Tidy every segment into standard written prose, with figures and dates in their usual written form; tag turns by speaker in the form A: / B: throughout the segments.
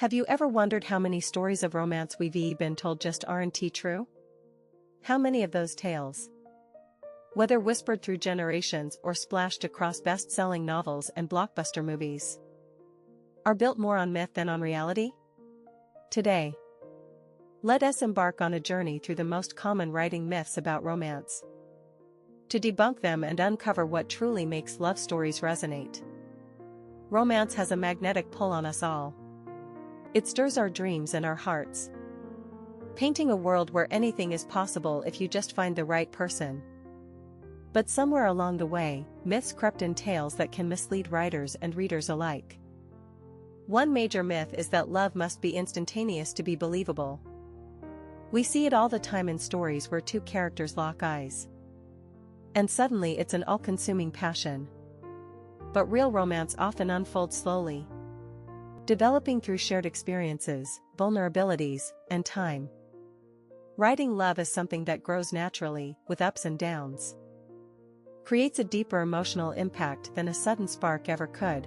A: Have you ever wondered how many stories of romance we've been told just aren't true? How many of those tales, whether whispered through generations or splashed across best-selling novels and blockbuster movies, are built more on myth than on reality? Today, let us embark on a journey through the most common writing myths about romance, to debunk them and uncover what truly makes love stories resonate. Romance has a magnetic pull on us all. It stirs our dreams and our hearts, painting a world where anything is possible if you just find the right person. But somewhere along the way, myths crept in, tales that can mislead writers and readers alike. One major myth is that love must be instantaneous to be believable. We see it all the time in stories where two characters lock eyes, and suddenly it's an all-consuming passion. But real romance often unfolds slowly, developing through shared experiences, vulnerabilities, and time. Writing love is something that grows naturally, with ups and downs, creates a deeper emotional impact than a sudden spark ever could.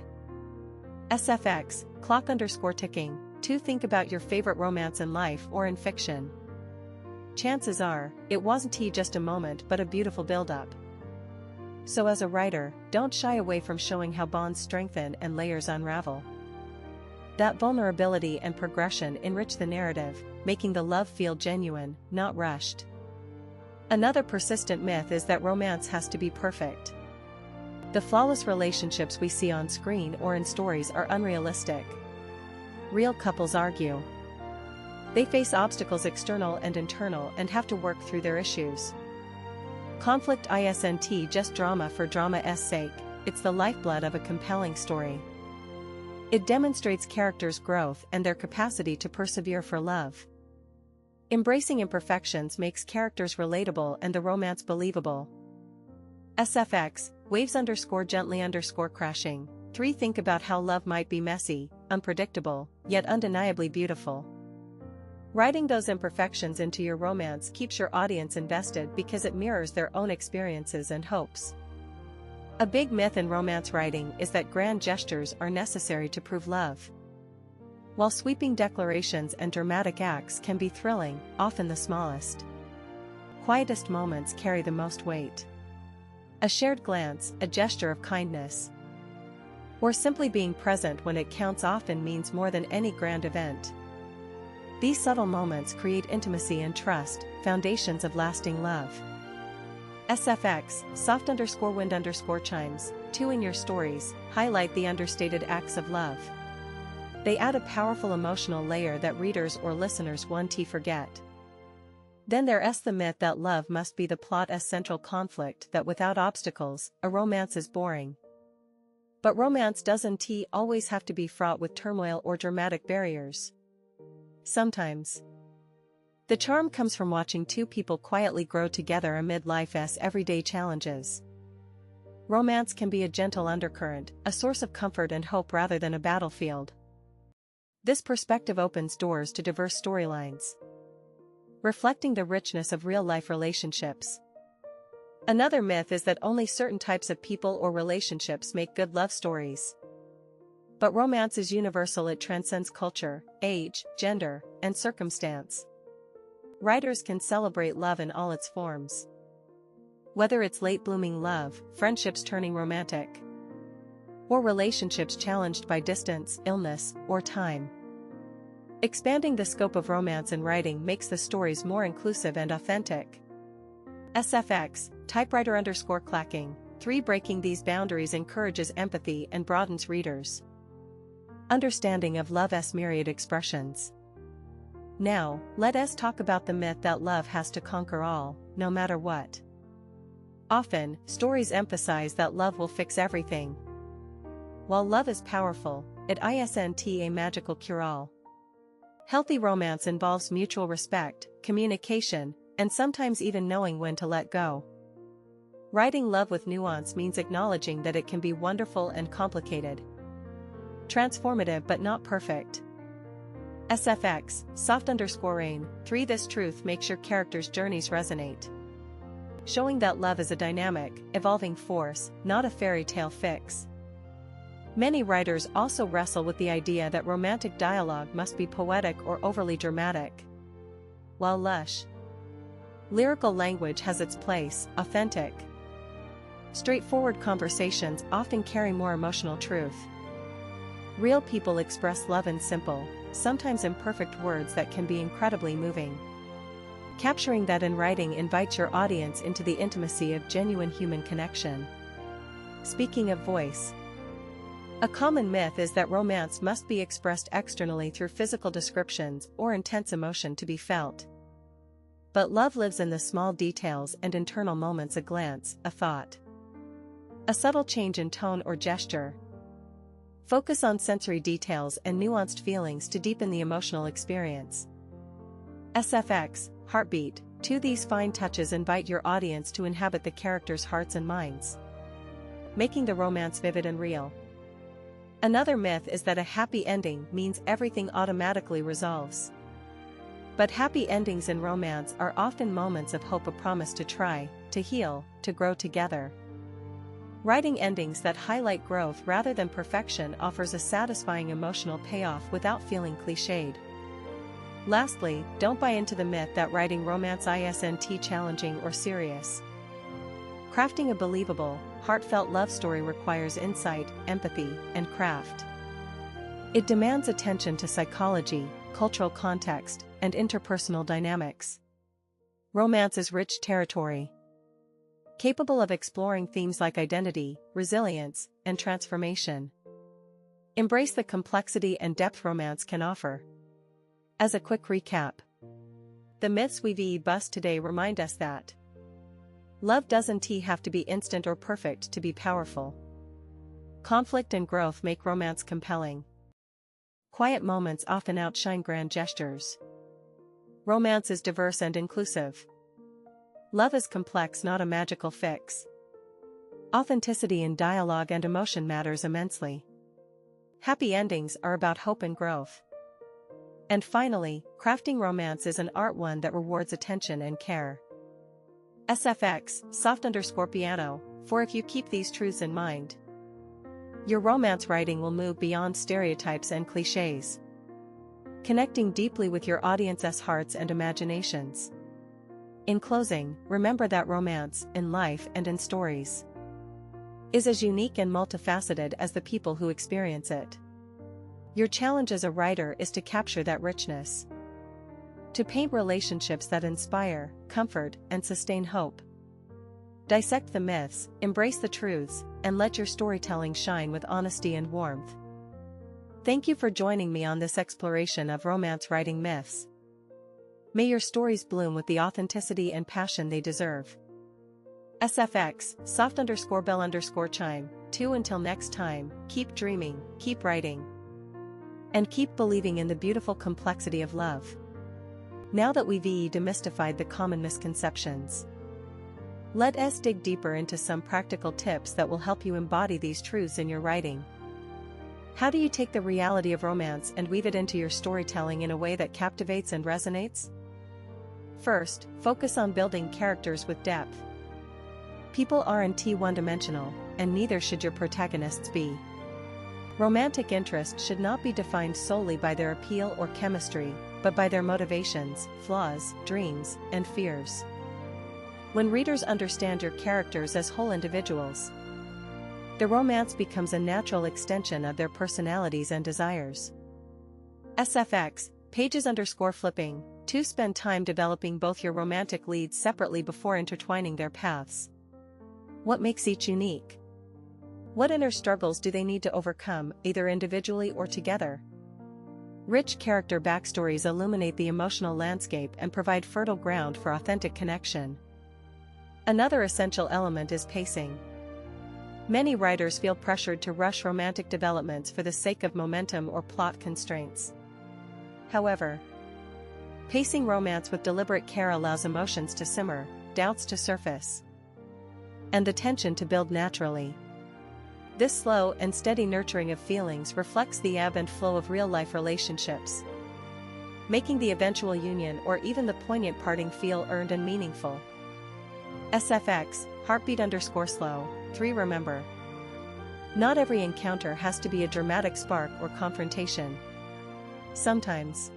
A: SFX, clock_ticking, to think about your favorite romance in life or in fiction. Chances are, it wasn't just a moment but a beautiful build-up. So as a writer, don't shy away from showing how bonds strengthen and layers unravel. That vulnerability and progression enrich the narrative, making the love feel genuine, not rushed. Another persistent myth is that romance has to be perfect. The flawless relationships we see on screen or in stories are unrealistic. Real couples argue. They face obstacles external and internal and have to work through their issues. Conflict isn't just drama for drama's sake, it's the lifeblood of a compelling story. It demonstrates characters' growth and their capacity to persevere for love. Embracing imperfections makes characters relatable and the romance believable. SFX, waves_gently_crashing. 3 Think about how love might be messy, unpredictable, yet undeniably beautiful. Writing those imperfections into your romance keeps your audience invested because it mirrors their own experiences and hopes. A big myth in romance writing is that grand gestures are necessary to prove love. While sweeping declarations and dramatic acts can be thrilling, often the smallest, quietest moments carry the most weight. A shared glance, a gesture of kindness, or simply being present when it counts often means more than any grand event. These subtle moments create intimacy and trust, foundations of lasting love. SFX, soft_wind_chimes, 2 In your stories, highlight the understated acts of love. They add a powerful emotional layer that readers or listeners won't forget. Then there's the myth that love must be the plot's central conflict, that without obstacles, a romance is boring. But romance doesn't always have to be fraught with turmoil or dramatic barriers. Sometimes, the charm comes from watching two people quietly grow together amid life's everyday challenges. Romance can be a gentle undercurrent, a source of comfort and hope rather than a battlefield. This perspective opens doors to diverse storylines, reflecting the richness of real-life relationships. Another myth is that only certain types of people or relationships make good love stories. But romance is universal, it transcends culture, age, gender, and circumstance. Writers can celebrate love in all its forms. Whether it's late-blooming love, friendships turning romantic, or relationships challenged by distance, illness, or time. Expanding the scope of romance in writing makes the stories more inclusive and authentic. SFX, typewriter_clacking. 3 Breaking these boundaries encourages empathy and broadens readers' understanding of love's myriad expressions. Now, let us talk about the myth that love has to conquer all, no matter what. Often, stories emphasize that love will fix everything. While love is powerful, it isn't a magical cure-all. Healthy romance involves mutual respect, communication, and sometimes even knowing when to let go. Writing love with nuance means acknowledging that it can be wonderful and complicated, transformative but not perfect. SFX, soft_rain. 3 This truth makes your characters' journeys resonate, showing that love is a dynamic, evolving force, not a fairy tale fix. Many writers also wrestle with the idea that romantic dialogue must be poetic or overly dramatic. While lush, lyrical language has its place, authentic, straightforward conversations often carry more emotional truth. Real people express love in simple, sometimes imperfect words that can be incredibly moving. Capturing that in writing invites your audience into the intimacy of genuine human connection. Speaking of voice, a common myth is that romance must be expressed externally through physical descriptions or intense emotion to be felt. But love lives in the small details and internal moments: a glance, a thought, a subtle change in tone or gesture. Focus on sensory details and nuanced feelings to deepen the emotional experience. SFX, heartbeat. These fine touches invite your audience to inhabit the characters' hearts and minds, making the romance vivid and real. Another myth is that a happy ending means everything automatically resolves. But happy endings in romance are often moments of hope, a promise to try, to heal, to grow together. Writing endings that highlight growth rather than perfection offers a satisfying emotional payoff without feeling cliched. Lastly, don't buy into the myth that writing romance isn't challenging or serious. Crafting a believable, heartfelt love story requires insight, empathy, and craft. It demands attention to psychology, cultural context, and interpersonal dynamics. Romance is rich territory, capable of exploring themes like identity, resilience, and transformation. Embrace the complexity and depth romance can offer. As a quick recap, the myths we've bust today remind us that love doesn't have to be instant or perfect to be powerful. Conflict and growth make romance compelling. Quiet moments often outshine grand gestures. Romance is diverse and inclusive. Love is complex, not a magical fix. Authenticity in dialogue and emotion matters immensely. Happy endings are about hope and growth. And finally, crafting romance is an art, one that rewards attention and care. SFX, soft_piano, for if you keep these truths in mind, your romance writing will move beyond stereotypes and cliches, connecting deeply with your audience's hearts and imaginations. In closing, remember that romance, in life and in stories, is as unique and multifaceted as the people who experience it. Your challenge as a writer is to capture that richness, to paint relationships that inspire, comfort, and sustain hope. Dissect the myths, embrace the truths, and let your storytelling shine with honesty and warmth. Thank you for joining me on this exploration of romance writing myths. May your stories bloom with the authenticity and passion they deserve. SFX, soft_bell_chime. Until next time, keep dreaming, keep writing, and keep believing in the beautiful complexity of love. Now that we've demystified the common misconceptions, let us dig deeper into some practical tips that will help you embody these truths in your writing. How do you take the reality of romance and weave it into your storytelling in a way that captivates and resonates? First, focus on building characters with depth. People aren't one-dimensional, and neither should your protagonists be. Romantic interest should not be defined solely by their appeal or chemistry, but by their motivations, flaws, dreams, and fears. When readers understand your characters as whole individuals, the romance becomes a natural extension of their personalities and desires. SFX, pages_flipping. Spend time developing both your romantic leads separately before intertwining their paths. What makes each unique? What inner struggles do they need to overcome, either individually or together? Rich character backstories illuminate the emotional landscape and provide fertile ground for authentic connection. Another essential element is pacing. Many writers feel pressured to rush romantic developments for the sake of momentum or plot constraints. However, pacing romance with deliberate care allows emotions to simmer, doubts to surface, and the tension to build naturally. This slow and steady nurturing of feelings reflects the ebb and flow of real-life relationships, making the eventual union or even the poignant parting feel earned and meaningful. SFX, heartbeat_slow. Remember, Not every encounter has to be a dramatic spark or confrontation. Sometimes,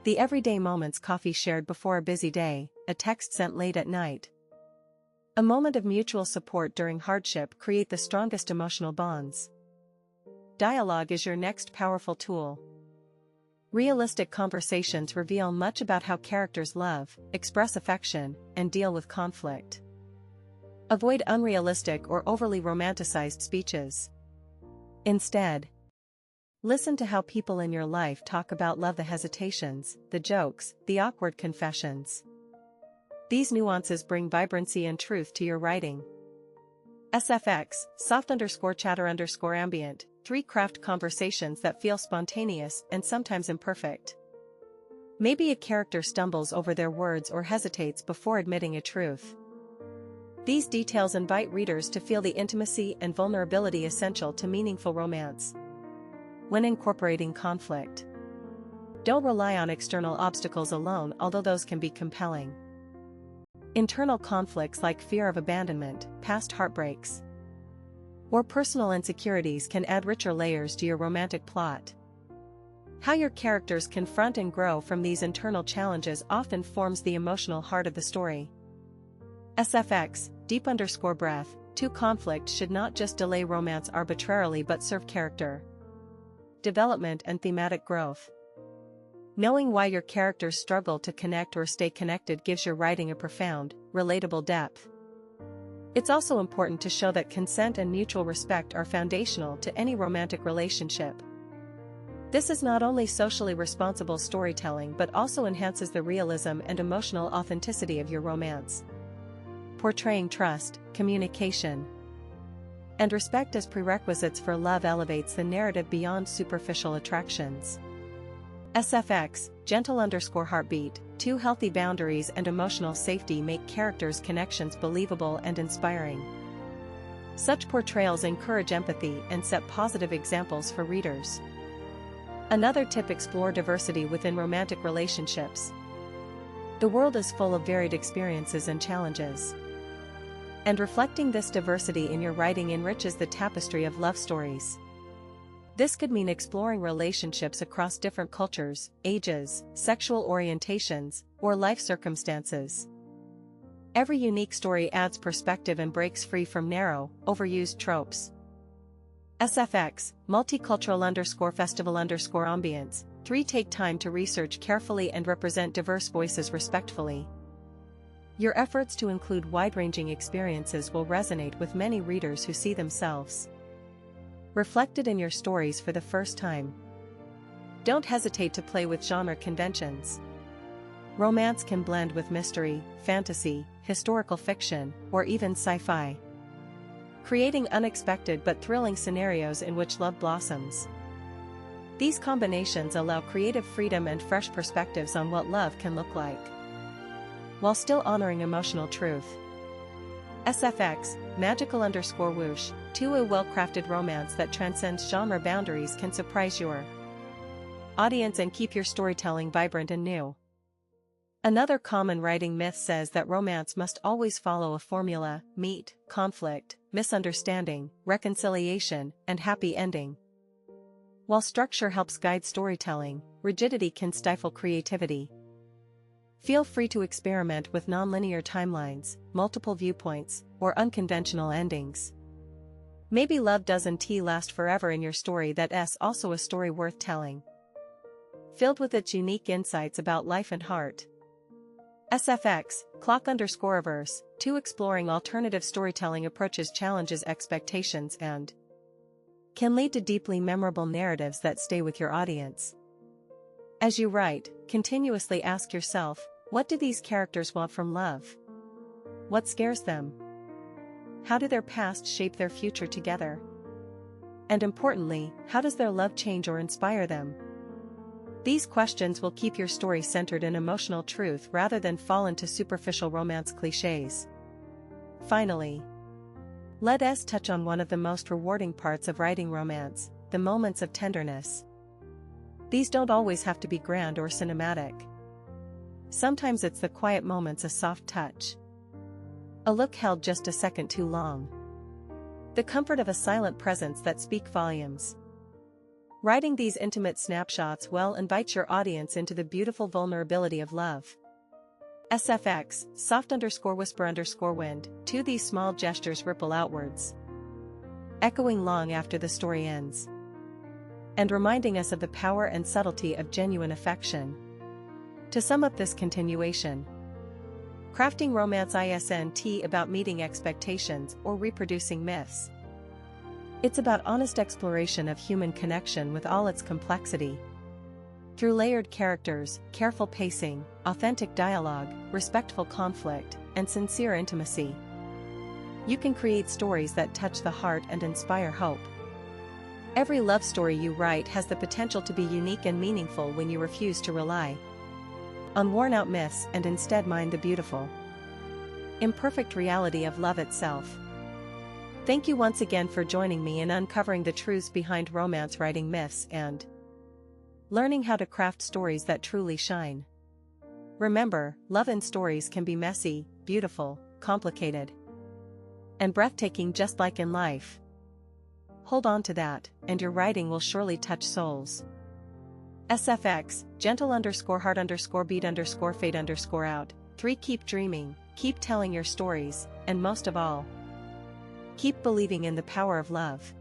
A: the everyday moments: coffee shared before a busy day, a text sent late at night, a moment of mutual support during hardship create the strongest emotional bonds. Dialogue is your next powerful tool. Realistic conversations reveal much about how characters love, express affection, and deal with conflict. Avoid unrealistic or overly romanticized speeches. Instead, listen to how people in your life talk about love: the hesitations, the jokes, the awkward confessions. These nuances bring vibrancy and truth to your writing. SFX, soft_chatter_ambient, 3 craft conversations that feel spontaneous and sometimes imperfect. Maybe a character stumbles over their words or hesitates before admitting a truth. These details invite readers to feel the intimacy and vulnerability essential to meaningful romance. When incorporating conflict, don't rely on external obstacles alone, although those can be compelling. Internal conflicts like fear of abandonment, past heartbreaks, or personal insecurities can add richer layers to your romantic plot. How your characters confront and grow from these internal challenges often forms the emotional heart of the story. SFX, deep_breath, 2 conflict should not just delay romance arbitrarily but serve character development and thematic growth. Knowing why your characters struggle to connect or stay connected gives your writing a profound, relatable depth. It's also important to show that consent and mutual respect are foundational to any romantic relationship. This is not only socially responsible storytelling but also enhances the realism and emotional authenticity of your romance. Portraying trust, communication, and respect as prerequisites for love elevates the narrative beyond superficial attractions. SFX, gentle_heartbeat, 2 healthy boundaries and emotional safety make characters' connections believable and inspiring. Such portrayals encourage empathy and set positive examples for readers. Another tip: explore diversity within romantic relationships. The world is full of varied experiences and challenges, and reflecting this diversity in your writing enriches the tapestry of love stories. This could mean exploring relationships across different cultures, ages, sexual orientations, or life circumstances. Every unique story adds perspective and breaks free from narrow, overused tropes. SFX, multicultural_festival_ambience, 3 take time to research carefully and represent diverse voices respectfully. Your efforts to include wide-ranging experiences will resonate with many readers who see themselves reflected in your stories for the first time. Don't hesitate to play with genre conventions. Romance can blend with mystery, fantasy, historical fiction, or even sci-fi, creating unexpected but thrilling scenarios in which love blossoms. These combinations allow creative freedom and fresh perspectives on what love can look like, while still honoring emotional truth. SFX, magical_whoosh, 2 a well-crafted romance that transcends genre boundaries can surprise your audience and keep your storytelling vibrant and new. Another common writing myth says that romance must always follow a formula: meet, conflict, misunderstanding, reconciliation, and happy ending. While structure helps guide storytelling, rigidity can stifle creativity. Feel free to experiment with nonlinear timelines, multiple viewpoints, or unconventional endings. Maybe love doesn't last forever in your story. That's also a story worth telling, filled with its unique insights about life and heart. SFX, clock_averse, 2 exploring alternative storytelling approaches challenges expectations and can lead to deeply memorable narratives that stay with your audience. As you write, continuously ask yourself, what do these characters want from love? What scares them? How do their past shape their future together? And importantly, how does their love change or inspire them? These questions will keep your story centered in emotional truth rather than fall into superficial romance cliches. Finally, let us touch on one of the most rewarding parts of writing romance: the moments of tenderness. These don't always have to be grand or cinematic. Sometimes it's the quiet moments: a soft touch, a look held just a second too long, The comfort of a silent presence that speaks volumes. Writing these intimate snapshots well invites your audience into the beautiful vulnerability of love. SFX, soft_whisper_wind, 2 These small gestures ripple outwards, echoing long after the story ends, and reminding us of the power and subtlety of genuine affection. To sum up this continuation, crafting romance isn't about meeting expectations or reproducing myths. It's about honest exploration of human connection with all its complexity. Through layered characters, careful pacing, authentic dialogue, respectful conflict, and sincere intimacy, you can create stories that touch the heart and inspire hope. Every love story you write has the potential to be unique and meaningful when you refuse to rely on worn-out myths and instead mind the beautiful, imperfect reality of love itself. Thank you once again for joining me in uncovering the truths behind romance writing myths and learning how to craft stories that truly shine. Remember, love in stories can be messy, beautiful, complicated, and breathtaking just like in life. Hold on to that, and your writing will surely touch souls. SFX, gentle_heart_beat_fade_out. 3 Keep dreaming, keep telling your stories, and most of all, keep believing in the power of love.